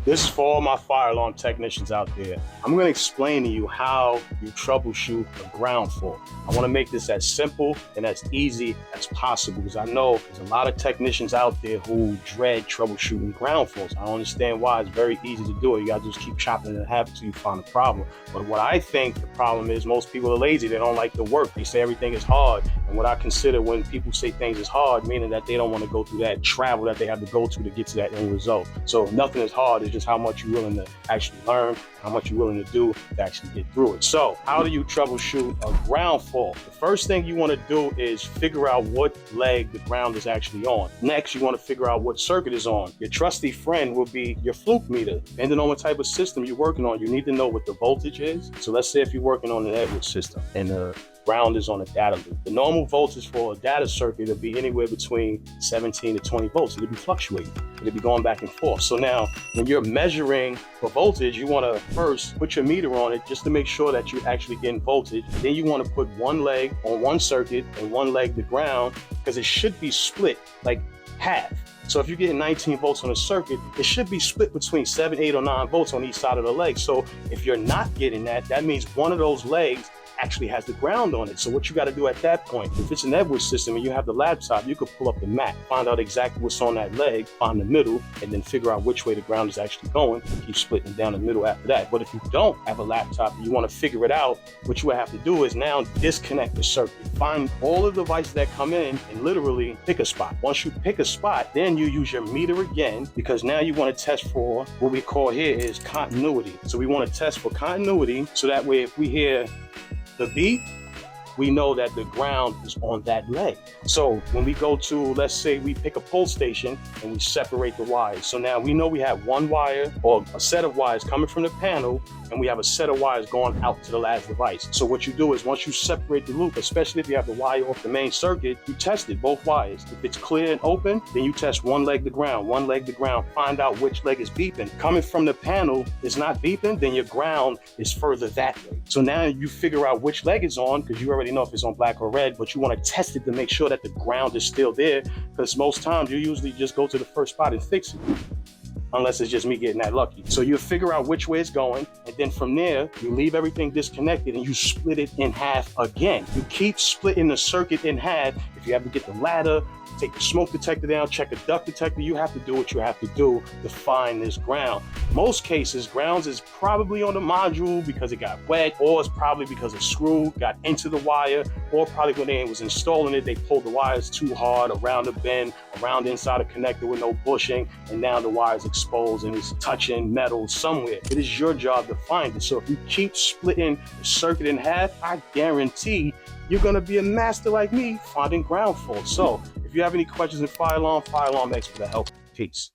This is for all my fire alarm technicians out there. I'm going to explain to you how you troubleshoot a ground fault. I want to make this as simple and as easy as possible because I know there's a lot of technicians out there who dread troubleshooting ground faults. I don't understand why. It's very easy to do it. You got to just keep chopping it in half until you find a problem. But what I think the problem is, most people are lazy. They don't like the work. They say everything is hard. And what I consider when people say things is hard, meaning that they don't want to go through that travel that they have to go to get to that end result. So nothing is hard. It's just how much you're willing to actually learn, how much you're willing to do to actually get through it. So how do you troubleshoot a ground fault? The first thing you want to do is figure out what leg the ground is actually on. Next, you want to figure out what circuit is on. Your trusty friend will be your fluke meter. Depending on what type of system you're working on, you need to know what the voltage is. So let's say if you're working on an Edwards system and the ground is on a data loop. The normal voltage for a data circuit will be anywhere between 17 to 20 volts. It'll be fluctuating. It'll be going back and forth. So now when you're measuring for voltage, you want to first put your meter on it just to make sure that you're actually getting voltage. Then you want to put one leg on one circuit and one leg to ground, because it should be split like half. So if you're getting 19 volts on a circuit, it should be split between 7, 8, or 9 volts on each side of the leg. So if you're not getting that, that means one of those legs actually has the ground on it. So what you got to do at that point, if it's an Edwards system and you have the laptop, you could pull up the map, find out exactly what's on that leg, find the middle, and then figure out which way the ground is actually going, and keep splitting down the middle after that. But if you don't have a laptop and you want to figure it out, what you would have to do is now disconnect the circuit. Find all the devices that come in and literally pick a spot. Once you pick a spot, then you use your meter again, because now you want to test for what we call here is continuity. So we want to test for continuity, so that way if we hear the beat, we know that the ground is on that leg. So when we go to, let's say we pick a pull station and we separate the wires. So now we know we have one wire or a set of wires coming from the panel, and we have a set of wires going out to the last device. So what you do is once you separate the loop, especially if you have the wire off the main circuit, you test it, both wires. If it's clear and open, then you test one leg to ground, one leg to ground, find out which leg is beeping. Coming from the panel is not beeping, then your ground is further that way. So now you figure out which leg is on, because you already know if it's on black or red, but you want to test it to make sure that the ground is still there, because most times you usually just go to the first spot and fix it, unless it's just me getting that lucky. So you figure out which way it's going, and then from there, you leave everything disconnected and you split it in half again. You keep splitting the circuit in half. If you have to get the ladder, take the smoke detector down, check a duct detector, you have to do what you have to do to find this ground. Most cases, grounds is probably on the module because it got wet, or it's probably because a screw got into the wire, or probably when they was installing it, they pulled the wires too hard around the bend, around the inside of the connector with no bushing, and now the wire is exposed and it's touching metal somewhere. It is your job to find it. So if you keep splitting the circuit in half, I guarantee you're gonna be a master like me finding ground faults. So if you have any questions in fire alarm expert to help. Peace.